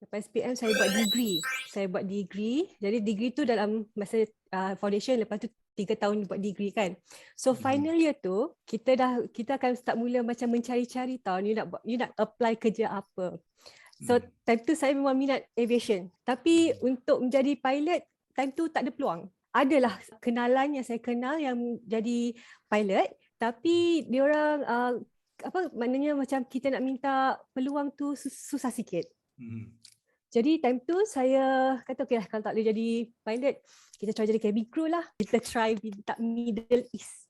Lepas SPM saya buat degree. Jadi degree tu dalam masa foundation, lepas tu 3 tahun buat degree kan. So final year tu kita akan start mula macam mencari-cari tau, you nak apply kerja apa. So time tu saya memang minat aviation. Tapi untuk menjadi pilot time tu tak ada peluang. Adalah kenalan yang saya kenal yang jadi pilot, tapi diorang maknanya macam kita nak minta peluang tu susah sikit. Jadi time tu saya kata okey lah, kalau tak boleh jadi pilot, kita try jadi cabin crew lah. Kita try minta Middle East.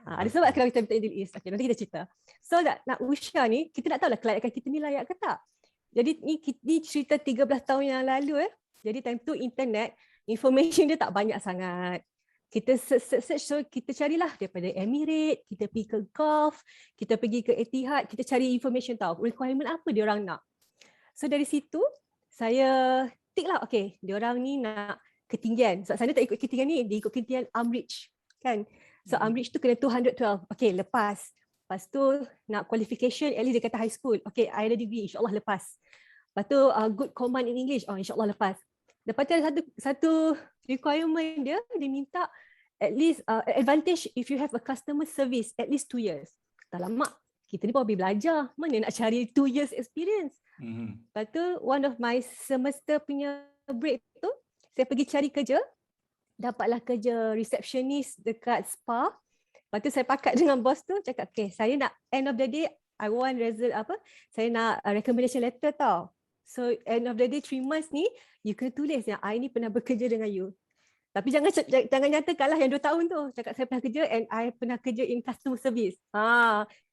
Ada sebab kenapa kita minta Middle East. Okay, nanti kita cerita. So nak usia ni, kita nak tahu lah kelayakan kita ni layak ke tak. Jadi ni cerita 13 tahun yang lalu. Jadi time tu internet, information dia tak banyak sangat. Kita search, so kita carilah daripada Emirates, kita pergi ke Gulf, kita pergi ke Etihad, kita cari information tahu requirement apa dia orang nak. So dari situ saya tick lah, okay, dia orang ni nak ketinggian. Sebab sana tak ikut ketinggian ni, dia ikut ketinggian Amridge kan. So Amridge tu kena 212. Okay, lepas. Lepas tu nak qualification, at least dia kata high school. Okay, I ada degree, insyaAllah lepas. Lepas tu good command in English, insyaAllah lepas. Lepas tu ada satu requirement dia minta at least advantage if you have a customer service at least 2 years. Alamak, kita ni pun habis belajar. Mana nak cari 2 years experience? Lepas tu one of my semester punya break tu, saya pergi cari kerja. Dapatlah kerja receptionist dekat spa. Lepas tu saya pakat dengan bos tu, cakap okay, saya nak end of the day, I want result saya nak recommendation letter tau. So end of the day 3 months ni, you kena tulis yang I ni pernah bekerja dengan you. Tapi jangan nyatakanlah yang 2 tahun tu. Cakap saya pernah kerja and I pernah kerja in customer service.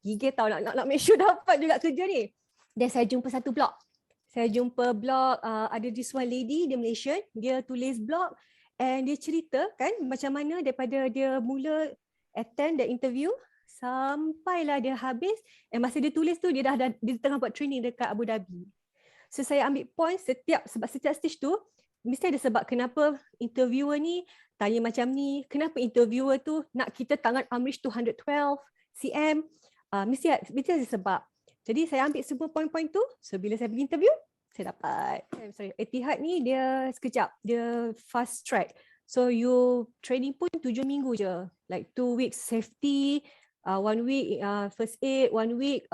Gigil tau nak make sure dapat juga kerja ni. Dan saya jumpa satu blog. Saya jumpa blog, ada this one lady, dia Malaysian, dia tulis blog and dia cerita kan macam mana daripada dia mula attend the interview sampailah dia habis, and masa dia tulis tu dia tengah buat training dekat Abu Dhabi. So saya ambil point sebab setiap stage tu mesti ada sebab kenapa interviewer ni tanya macam ni, kenapa interviewer tu nak kita tangan Amridge 212 cm, mesti ada sebab. Jadi saya ambil semua point-point tu, so bila saya pergi interview, saya dapat. Etihad ni dia sekejap, dia fast track. So you training pun 7 minggu je, like 2 weeks safety, 1 week first aid, 1 week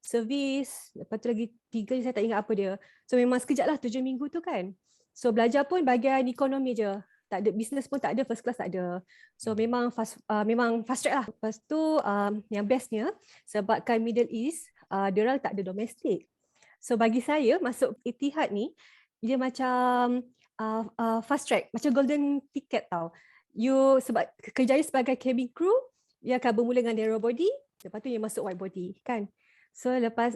service, lepas tu lagi 3 saya tak ingat apa dia. So memang sekejap lah 7 minggu tu kan. So belajar pun bahagian ekonomi je. Tak ada business pun, tak ada first class, tak ada. So memang fast track lah. Lepas tu yang bestnya sebabkan Middle East, diorang tak ada domestik. So bagi saya masuk Etihad ni dia macam fast track, macam golden ticket tau. You sebab kerjanya sebagai cabin crew, dia akan bermula dengan narrow body, lepas tu you masuk wide body kan. So lepas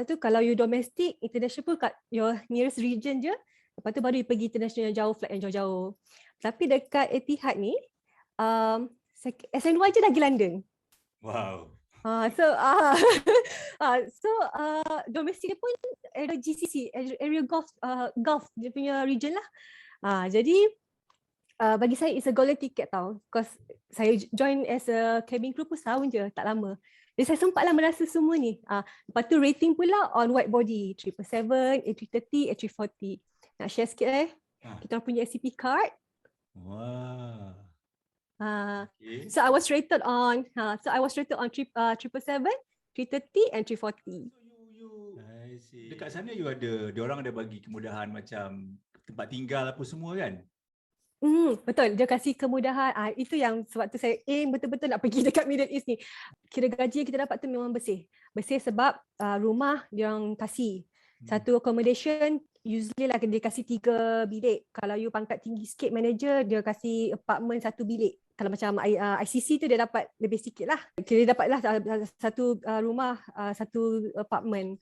tu kalau you domestic, international pun kat your nearest region je. Lepas tu baru you pergi international yang jauh, flight yang jauh-jauh. Tapi dekat Etihad ni, SNY je dah pergi London. Wow. So domestik dia pun ada GCC, area Gulf dia punya region lah. Jadi bagi saya it's a golden ticket tau. Because saya join as a cabin crew pun setahun je, tak lama. Jadi saya sempatlah merasa semua ni. Lepas tu rating pula on wide body, 777, A330, A340. Nak share sikit kita punya SCP card. Wow. Okay. So I was rated on 777, 330 and 340. I see. Dekat sana diorang ada bagi kemudahan macam tempat tinggal apa semua kan? Betul, dia kasih kemudahan. Itu yang sebab tu saya betul-betul nak pergi dekat Middle East ni. Kira gaji yang kita dapat tu memang bersih. Bersih sebab rumah dia orang kasih. Satu accommodation usually lah dia kasih 3 bilik. Kalau you pangkat tinggi sikit manager, dia kasih apartment 1 bilik. Kalau macam ICC tu dia dapat lebih sikit lah. Kira dapatlah satu rumah, satu apartment.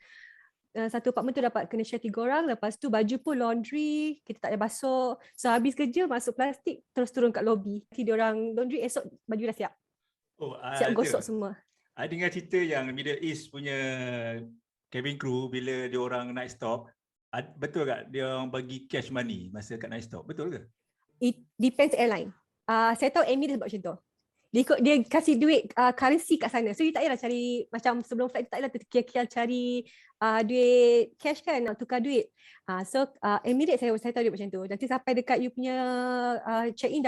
Satu apartment tu dapat kena share 3 orang. Lepas tu baju pun laundry, kita tak payah basuh. So habis kerja masuk plastik, terus turun kat lobby. Nanti diorang laundry, esok baju dah siap. Siap gosok semua. I dengar cerita yang Middle East punya cabin crew bila diorang night stop, betul tak dia orang bagi cash money masa kat night stop? Betul ke? It depends airline. Saya tahu Emirates buat macam tu. Dia kasih duit currency kat sana. So you tak payahlah cari macam sebelum flight, tak payahlah terkial-kial cari duit cash kan, nak tukar duit. So Emirates saya tahu dia macam tu. Nanti sampai dekat you punya check-in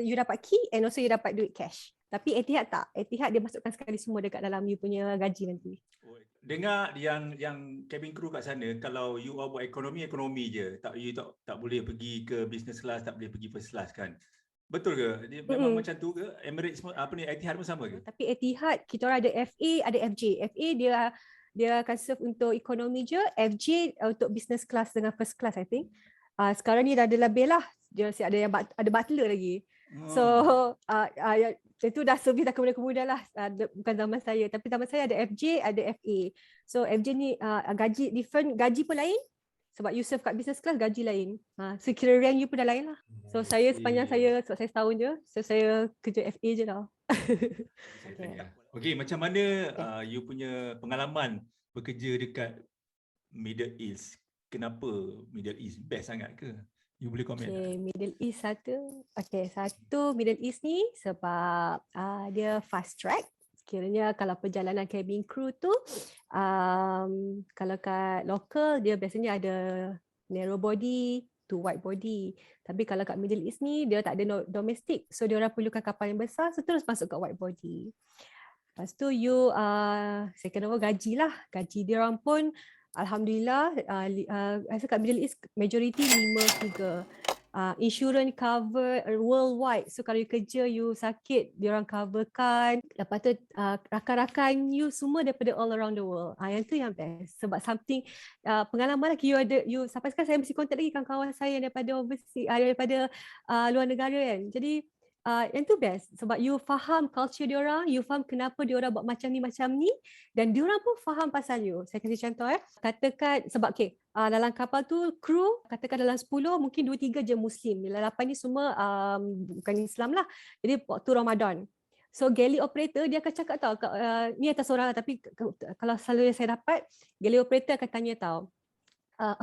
you dapat key and also you dapat duit cash. Tapi Etihad tak. Etihad dia masukkan sekali semua dekat dalam you punya gaji nanti. Dengar yang cabin crew kat sana, kalau you buat ekonomi je, you tak boleh pergi ke business class, tak boleh pergi first class kan? Betul ke? Dia memang macam tu ke? Emirates Etihad pun sama ke? Tapi Etihad kita orang ada FA, ada FJ. FA dia akan serve untuk ekonomi je, FJ untuk business class dengan first class I think. Sekarang ni dah ada lebih lah. Dia ada butler lagi. So itu dah servis dah kemudian lah, bukan zaman saya, tapi zaman saya ada FJ, ada FA. So FJ ni gaji different, gaji pun lain sebab you serve kat business class, gaji lain. So kira rank you pun dah lain lah. So saya sepanjang saya, sebab saya setahun je, so saya kerja FA je lah. Okay, macam mana you punya pengalaman bekerja dekat Middle East? Kenapa Middle East best sangat ke? You boleh komen tak? Middle East satu Middle East ni sebab dia fast track. Kiranya kalau perjalanan cabin crew tu, kalau kat local dia biasanya ada narrow body to wide body. Tapi kalau kat Middle East ni dia tak ada domestic. So dia orang perlukan kapal yang besar, so terus masuk kat wide body. Lepas tu you second of all gaji lah. Gaji dia orang pun alhamdulillah, rasa kat Middle East majority 5 figure. Insurance cover worldwide. So kalau you kerja, you sakit, diorang coverkan. Lepas tu rakan-rakan you semua daripada all around the world. Yang tu yang best. Sebab something pengalaman lagi you sampai sekarang saya mesti contact lagi kawan-kawan saya daripada overseas, daripada luar negara kan. Jadi yang tu best sebab you faham culture diorang, you faham kenapa diorang buat macam ni dan diorang pun faham pasal you. Saya kasih contoh katakan sebab dalam kapal tu kru katakan dalam 10 mungkin 2-3 je Muslim, dalam 8 ni semua bukan Islam lah. Jadi waktu Ramadan, so galley operator dia akan cakap tau, ni atas orang tapi kalau selalu yang saya dapat, galley operator akan tanya tau,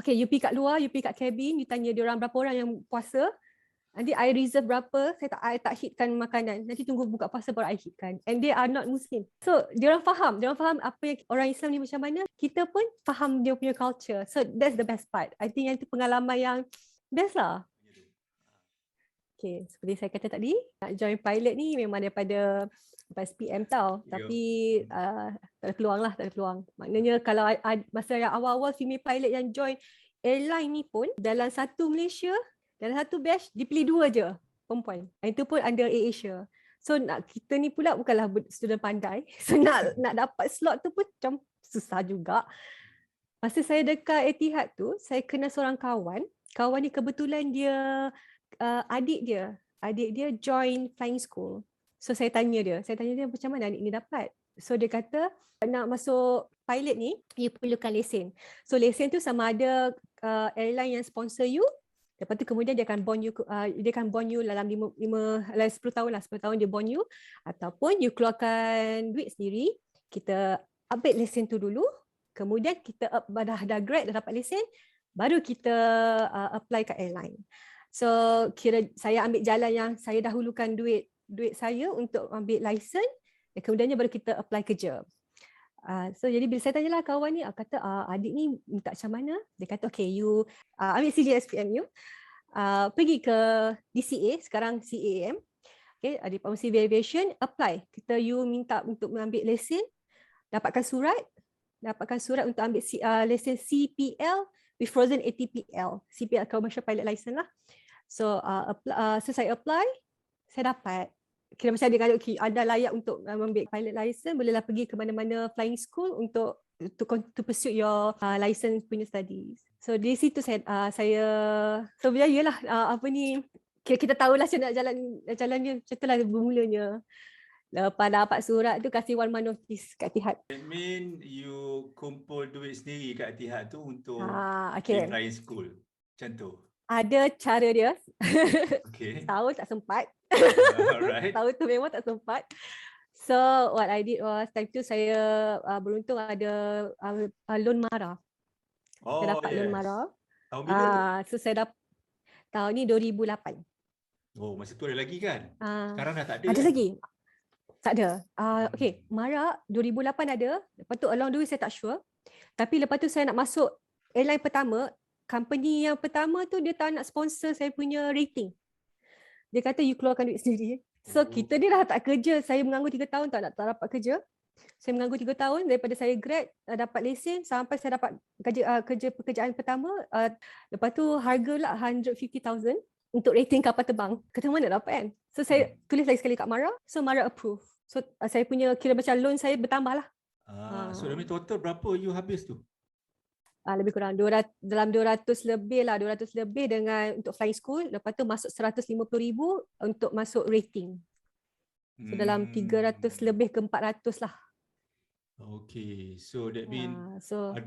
okay you pergi kat luar, you pergi kat cabin, you tanya diorang berapa orang yang puasa. Nanti I reserve berapa, I tak hitkan makanan. Nanti tunggu buka puasa baru I hitkan. And they are not Muslim. So, diorang faham apa yang orang Islam ni macam mana. Kita pun faham dia punya culture. So, that's the best part. I think yang tu pengalaman yang best lah. Okay, seperti saya kata tadi, nak join pilot ni memang daripada SPM tau. Tapi tak ada peluang. Maknanya kalau masa yang awal-awal female pilot yang join airline ni pun, dalam satu Malaysia, dalam satu batch dipilih 2 je perempuan. Itu pun under AirAsia. So kita ni pula bukanlah student pandai. So nak dapat slot tu pun macam susah juga. Masa saya dekat Etihad tu, saya kenal seorang kawan. Kawan ni kebetulan dia adik dia join flying school. So saya tanya dia macam mana adik ni dapat. So dia kata nak masuk pilot ni, you perlukan lesen. So lesen tu sama ada airline yang sponsor you. Lepas tu kemudian dia akan bond you dalam 10 tahun lah, 10 tahun dia bond you, ataupun you keluarkan duit sendiri, kita update lesen tu dulu, kemudian kita dah grad, dah dapat lesen, baru kita apply kat airline. So kira saya ambil jalan yang saya dahulukan duit saya untuk ambil lesen, dan kemudiannya baru kita apply kerja. So jadi bila saya tanyalah kawan ni, kata adik ni minta macam mana? Dia kata okay, you ambil CGSPM you, pergi ke DCA, sekarang CAAM, okay, Department Civil Aviation, apply. You minta untuk mengambil lesen, dapatkan surat untuk ambil lesen CPL with frozen ATPL, CPL Commercial Pilot License lah. So so saya apply, saya dapat. Kira macam dia kata, okay, anda layak untuk ambil pilot license, bolehlah pergi ke mana-mana flying school untuk to pursue your license punya studies. So di situ saya so yalah apa ni, kita tahulah macam nak jalannya macam itulah bermulanya. Lepas dapat surat tu kasih 1 month notice kat Etihad. I mean you kumpul duit sendiri kat Etihad tu untuk okay, flying school. Macam tu. Ada cara dia. Okay. Tahu tak sempat. Alright. Tahu tu memang tak sempat. So what I did was time tu saya beruntung ada loan MARA. Saya dapat loan MARA. Tahun bila? So saya dapat tahun ni 2008. Oh, masa tu ada lagi kan? Sekarang dah tak ada. Ada kan? lagi. Tak ada. Okay, Mara 2008 ada. Lepas tu along the way saya tak sure. Tapi lepas tu saya nak masuk airline pertama. Company yang pertama tu dia tak nak sponsor saya punya rating. Dia kata you keluarkan duit sendiri. So kita dia dah tak kerja. Saya menganggur 3 tahun tak dapat kerja. Saya menganggur 3 tahun daripada saya grad dapat lesen sampai saya dapat kerja pekerjaan pertama. Lepas tu harga lah 150,000 untuk rating kapal terbang. Kata mana dapat kan? So saya tulis lagi sekali kat Mara. So Mara approve. So saya punya kira macam loan saya bertambah lah. So total berapa you habis tu? Lebih kurang 200, dalam 200 lebih lah, 200 lebih dengan untuk flying school. Lepas tu masuk 150,000 untuk masuk rating. So dalam 300 lebih ke 400 lah. Okay, so that means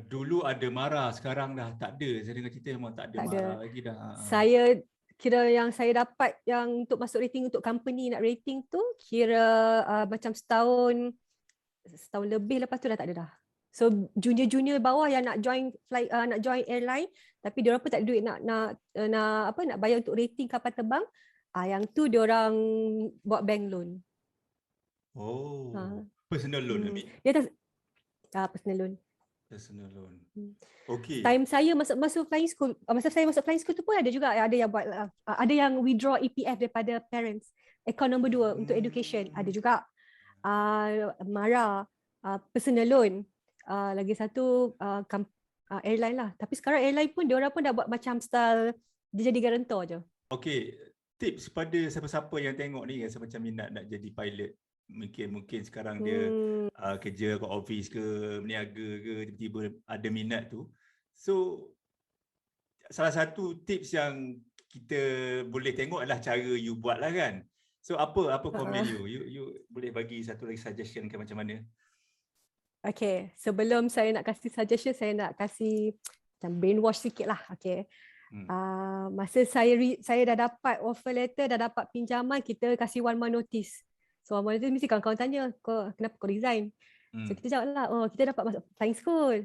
dulu ada Mara, sekarang dah tak ada. Saya dengar cerita memang tak ada Mara lagi dah. Saya kira yang saya dapat yang untuk masuk rating untuk company nak rating tu kira macam setahun lebih lepas tu dah tak ada dah. So junior bawah yang nak join nak join airline tapi diorang pun tak ada duit nak bayar untuk rating kapal terbang. Yang tu diorang buat bank loan. Personal loan dia personal loan. Personal loan. Okay. Time saya masuk flying school, masa saya masuk flying school tu pun ada juga ada yang buat ada yang withdraw EPF daripada parents. Account nombor 2 untuk education ada juga. Mara personal loan. Lagi satu airline lah. Tapi sekarang airline pun diorang pun dah buat macam style dia jadi guarantor je. Okay, tips pada siapa-siapa yang tengok ni rasa macam minat nak jadi pilot. Mungkin sekarang dia kerja kat office ke, berniaga ke, tiba-tiba ada minat tu. So salah satu tips yang kita boleh tengok adalah cara you buat lah kan. So apa komen you boleh bagi satu lagi suggestion ke macam mana? Okay, sebelum saya nak kasih suggestion, saya nak kasih macam brainwash sikit lah. Okay. Masa saya dah dapat offer letter, dah dapat pinjaman, kita kasih 1 month notice. So 1 month notice mesti kawan-kawan tanya, kenapa kau resign? So kita jawab lah, kita dapat masuk flying school.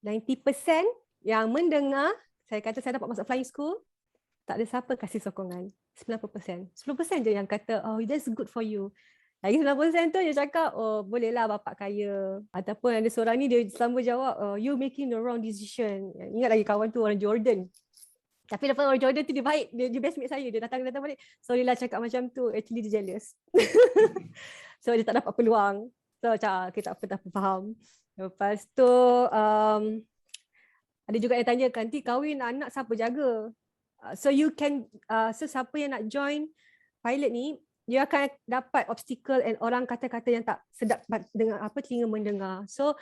90% yang mendengar, saya kata saya dapat masuk flying school, tak ada siapa kasih sokongan. 90%. 10% je yang kata, that's good for you. Lagi 90% tu dia cakap, bolehlah bapak kaya. Ataupun ada seorang ni dia selalu jawab, you making the wrong decision. Ingat lagi kawan tu orang Jordan. Tapi lepas orang Jordan tu dia baik, dia best mate saya. Dia datang balik, sorry lah cakap macam tu, actually dia jealous. So dia tak dapat peluang. So macam, okay, tak apa, faham. Lepas tu, ada juga yang tanya, nanti kahwin anak siapa jaga? So you can, so siapa yang nak join pilot ni, dia akan dapat obstacle and orang kata-kata yang tak sedap dengan telinga mendengar. So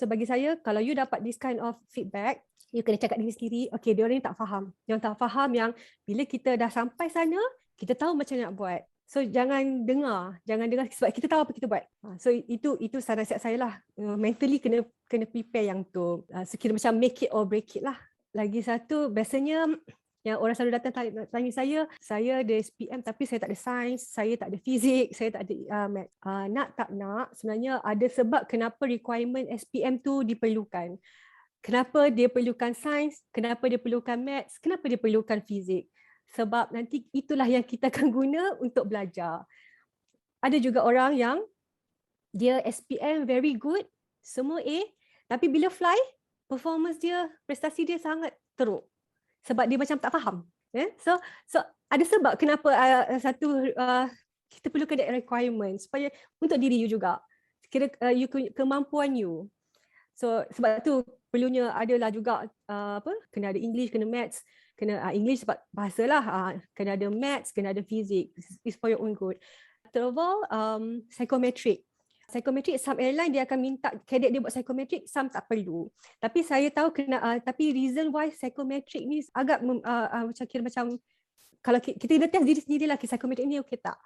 bagi saya, kalau you dapat this kind of feedback, you kena cakap diri sendiri, okay, dia orang ni tak faham. Yang tak faham yang bila kita dah sampai sana, kita tahu macam nak buat. So jangan dengar sebab kita tahu apa kita buat. So itu nasihat saya lah. Mentally kena prepare yang tu. Sekira macam make it or break it lah. Lagi satu, biasanya yang orang selalu datang tanya saya ada SPM tapi saya tak ada sains, saya tak ada fizik, saya tak ada math. Nak tak nak, sebenarnya ada sebab kenapa requirement SPM tu diperlukan. Kenapa dia perlukan sains, kenapa dia perlukan maths, kenapa dia perlukan fizik. Sebab nanti itulah yang kita akan guna untuk belajar. Ada juga orang yang dia SPM very good, semua A, tapi bila fly, performance dia, prestasi dia sangat teruk. Sebab dia macam tak faham. So ada sebab kenapa kita perlukan that requirement supaya untuk diri you juga. Kira kemampuan you. So sebab tu perlunya adalah juga kena ada English, kena maths, kena English sebab bahasa lah, kena ada maths, kena ada fizik. It's for your own good. Third of all, psychometric. Psychometric, some airline dia akan minta cadet dia buat psychometric, some tak perlu. Tapi saya tahu tapi reason why psychometric ni agak macam kalau kita kena test diri sendirilah, psychometric ni okey tak.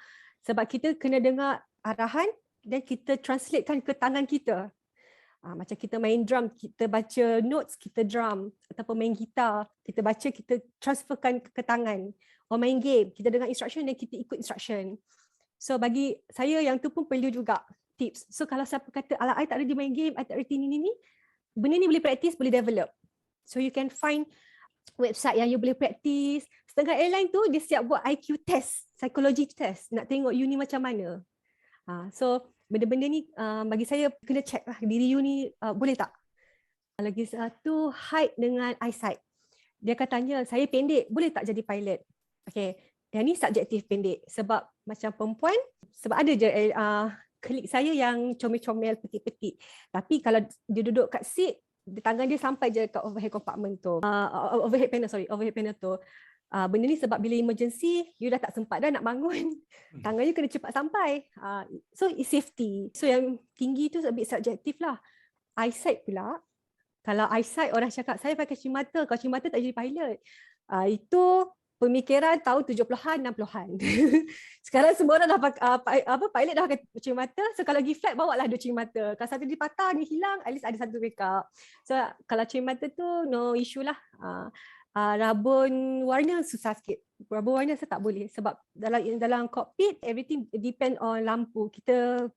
Sebab kita kena dengar arahan dan kita translatekan ke tangan kita. Macam kita main drum, kita baca notes, kita drum. Ataupun main gitar, kita baca, kita transferkan ke tangan. Or main game, kita dengar instruction dan kita ikut instruction. So bagi saya yang tu pun perlu juga tips. So kalau siapa kata, alah, I tak reti main game, I tak reti ni, benda ni boleh practice, boleh develop. So you can find website yang you boleh practice. Setengah airline tu dia siap buat IQ test, psychology test, nak tengok you ni macam mana. So benda-benda ni bagi saya kena check lah diri you ni boleh tak. Lagi satu, height dengan eyesight. Dia akan tanya, saya pendek, boleh tak jadi pilot? Okay, yang ni subjektif pendek. Sebab macam perempuan, sebab ada je klik saya yang comel-comel, petit-petit. Tapi kalau dia duduk kat seat, tangan dia sampai je kat overhead compartment tu. Overhead panel tu. Benda ni sebab bila emergency, you dah tak sempat dah nak bangun. Tangan you kena cepat sampai. So it's safety. So yang tinggi tu a bit subjektif lah. Eyesight pula, kalau eyesight orang cakap saya pakai cermin mata, kalau cermin mata tak jadi pilot. Itu pemikiran tahun 70-an, 60-an. Sekarang semua orang dah pakai pilot dah pakai cermin mata. So kalau pergi flight, bawa lah 2 cermin mata. Kalau satu dipatah, ni hilang, at least ada satu backup. So kalau cermin mata tu no issue lah. Rabun warna susah sikit. Rabun warna saya tak boleh sebab dalam cockpit everything depend on lampu. Kita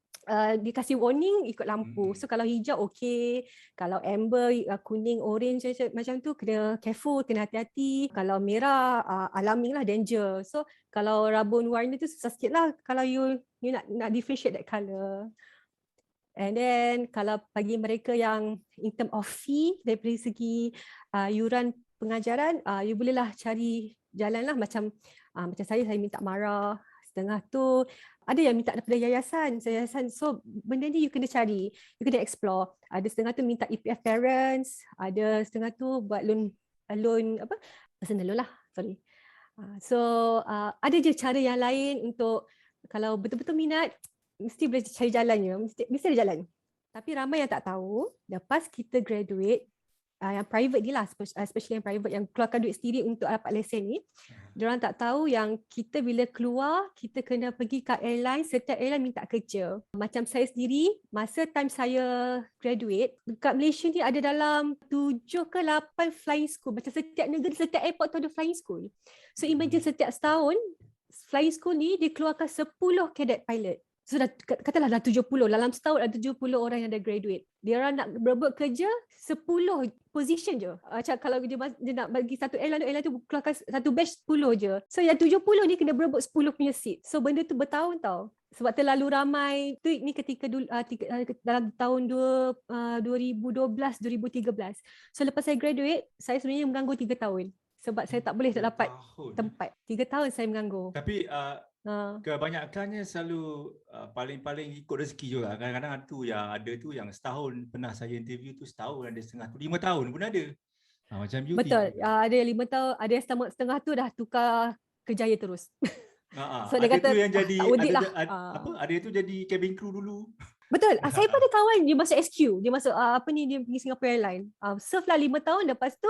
dikasih warning ikut lampu. So kalau hijau okey, kalau amber, kuning, orange macam tu kena careful, kena hati-hati. Kalau merah alarming lah, danger. So kalau rabun warna tu susah sikit lah kalau you nak differentiate that colour. And then kalau bagi mereka yang in term of fee dari segi yuran pengajaran, you bolehlah cari jalan lah macam saya minta marah setengah tu. Ada yang minta daripada yayasan. So benda ni you kena cari, you kena explore. Ada setengah tu minta EPF parents, ada setengah tu buat loan personal loan lah, sorry. So ada je cara yang lain untuk kalau betul-betul minat, mesti boleh cari jalannya, mesti ada jalan. Tapi ramai yang tak tahu, lepas kita graduate, yang private ni lah, especially yang private yang keluarkan duit sendiri untuk dapat lesen ni, diorang tak tahu yang kita bila keluar, kita kena pergi kat airline, setiap airline minta kerja. Macam saya sendiri, masa time saya graduate, dekat Malaysia ni ada dalam 7 ke 8 flying school. Macam setiap negeri, setiap airport tu ada flying school. So imagine setiap setahun, flying school ni dikeluarkan 10 cadet pilot. So katalah dah 70, dalam setahun ada 70 orang yang dah graduate. Dia orang nak berebut kerja 10 position je. Macam kalau dia nak bagi satu airline tu keluarkan satu batch 10 je. So yang 70 ni kena berebut 10 punya seat. So benda tu bertahun tau. Sebab terlalu ramai tweet ni ketika dalam tahun 2012-2013. So lepas saya graduate, saya sebenarnya menganggur 3 tahun. Sebab saya tak boleh tak dapat tempat. 3 tahun saya menganggur. Tapi kebanyakannya selalu paling-paling ikut rezeki juga. Kadang-kadang ada tu yang setahun, pernah saya interview tu setahun, ada setengah tu 5 tahun pun ada. Macam beauty. Betul. Ada yang 5 tahun, ada yang setengah tu dah tukar Kerjaya terus. So dia kata tu yang jadi ada tu jadi cabin crew dulu. Betul. Saya pun ada kawan dia masuk SQ, dia masuk dia pergi Singapore Airlines. Serve lah 5 tahun, lepas tu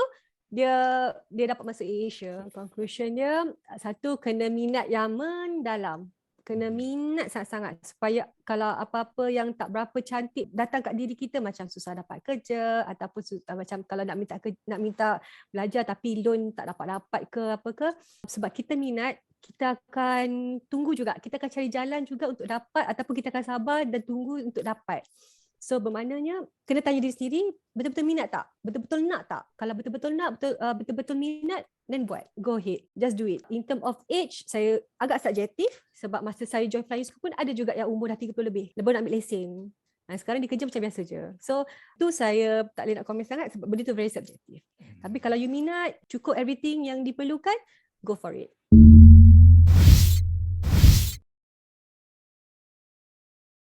dia dapat masuk Asia. Conclusionnya, satu, kena minat yang mendalam. Kena minat sangat-sangat supaya kalau apa-apa yang tak berapa cantik datang kat diri kita, macam susah dapat kerja ataupun macam kalau nak minta belajar tapi loan tak dapat ke apa ke, sebab kita minat, kita akan tunggu juga, kita akan cari jalan juga untuk dapat, ataupun kita akan sabar dan tunggu untuk dapat. So bermaknanya kena tanya diri sendiri, betul-betul minat tak? Betul-betul nak tak? Kalau betul-betul nak, betul-betul minat, then buat. Go ahead. Just do it. In term of age, saya agak subjektif sebab masa saya join flying school pun ada juga yang umur dah 30 lebih. Lepas nak ambil lesen. Sekarang dia kerja macam biasa je. So tu saya tak boleh nak komen sangat sebab benda tu very subjektif. Tapi kalau you minat, cukup everything yang diperlukan, go for it.